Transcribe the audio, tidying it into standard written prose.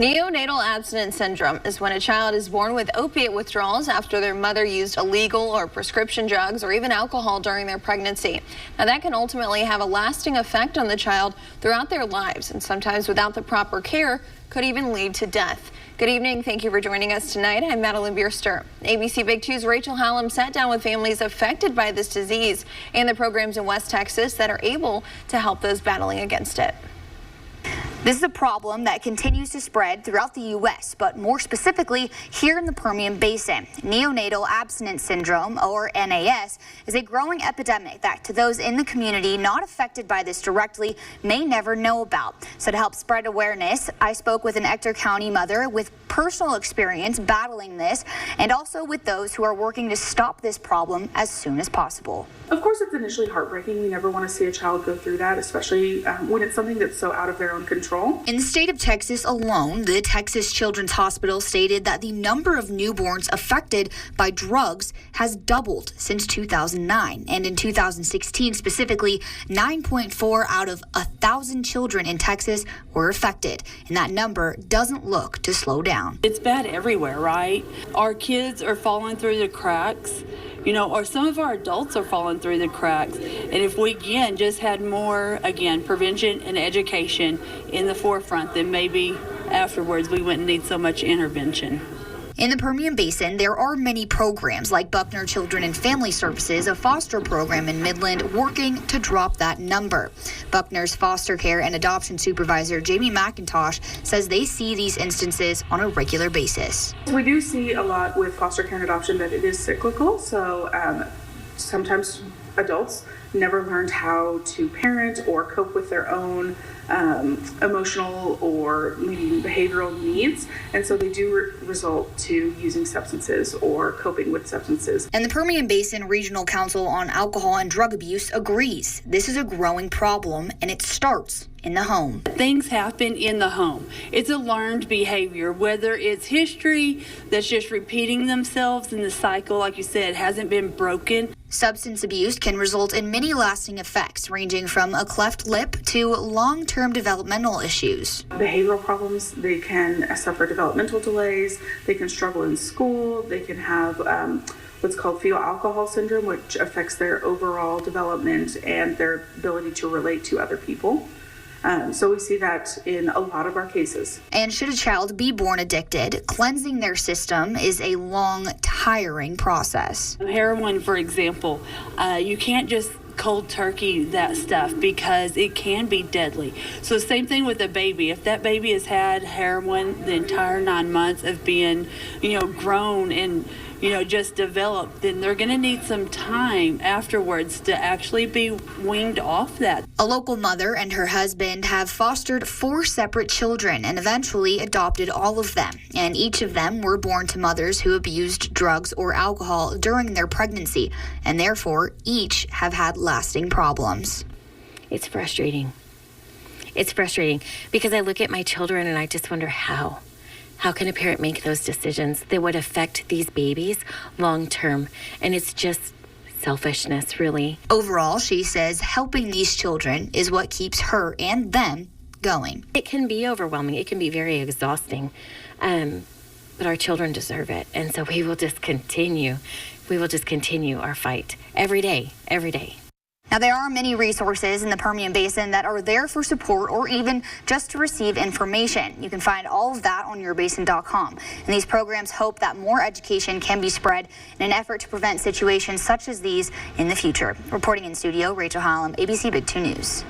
Neonatal abstinence syndrome is when a child is born with opiate withdrawals after their mother used illegal or prescription drugs or even alcohol during their pregnancy. Now, that can ultimately have a lasting effect on the child throughout their lives, and sometimes without the proper care could even lead to death. Good evening. Thank you for joining us tonight. I'm Madeline Bierster. ABC Big 2's Rachel Hallam sat down with families affected by this disease and the programs in West Texas that are able to help those battling against it. This is a problem that continues to spread throughout the U.S., but more specifically here in the Permian Basin. Neonatal abstinence syndrome, or NAS, is a growing epidemic that to those in the community not affected by this directly may never know about. So to help spread awareness, I spoke with an Ector County mother with personal experience battling this, and also with those who are working to stop this problem as soon as possible. Of course, it's initially heartbreaking. We never want to see a child go through that, especially when it's something that's so out of their own control. In the state of Texas alone, the Texas Children's Hospital stated that the number of newborns affected by drugs has doubled since 2009. And in 2016 specifically, 9.4 out of 1,000 children in Texas were affected. And that number doesn't look to slow down. It's bad everywhere, right? Our kids are falling through the cracks. Or some of our adults are falling through the cracks. And if we, again, just had more, prevention and education in the forefront, then maybe afterwards we wouldn't need so much intervention. In the Permian Basin, there are many programs like Buckner Children and Family Services, a foster program in Midland, working to drop that number. Buckner's foster care and adoption supervisor, Jamie McIntosh, says they see these instances on a regular basis. We do see a lot with foster care and adoption that it is cyclical. So sometimes adults never learned how to parent or cope with their own emotional or maybe behavioral needs, and so they do result to using substances or coping with substances. And the Permian Basin Regional Council on Alcohol and Drug Abuse agrees this is a growing problem, and it starts in the home. Things happen in the home. It's a learned behavior, whether it's history that's just repeating themselves in the cycle, like you said, hasn't been broken. Substance abuse can result in many lasting effects, ranging from a cleft lip to long-term developmental issues. Behavioral problems, they can suffer developmental delays, they can struggle in school, they can have what's called fetal alcohol syndrome, which affects their overall development and their ability to relate to other people. So we see that in a lot of our cases. And should a child be born addicted, cleansing their system is a long, tiring process. Heroin, for example, you can't just cold turkey that stuff because it can be deadly. So same thing with a baby. If that baby has had heroin the entire 9 months of being, grown and just developed, then they're going to need some time afterwards to actually be weaned off that. A local mother and her husband have fostered 4 separate children and eventually adopted all of them. And each of them were born to mothers who abused drugs or alcohol during their pregnancy, and therefore each have had lasting problems. It's frustrating. It's frustrating because I look at my children and I just wonder how. How can a parent make those decisions that would affect these babies long term? And it's just selfishness, really. Overall, she says helping these children is what keeps her and them going. It can be overwhelming. It can be very exhausting. But our children deserve it. And so we will just continue. We will just continue our fight every day, every day. Now, there are many resources in the Permian Basin that are there for support or even just to receive information. You can find all of that on yourbasin.com. And these programs hope that more education can be spread in an effort to prevent situations such as these in the future. Reporting in studio, Rachel Hallam, ABC Big 2 News.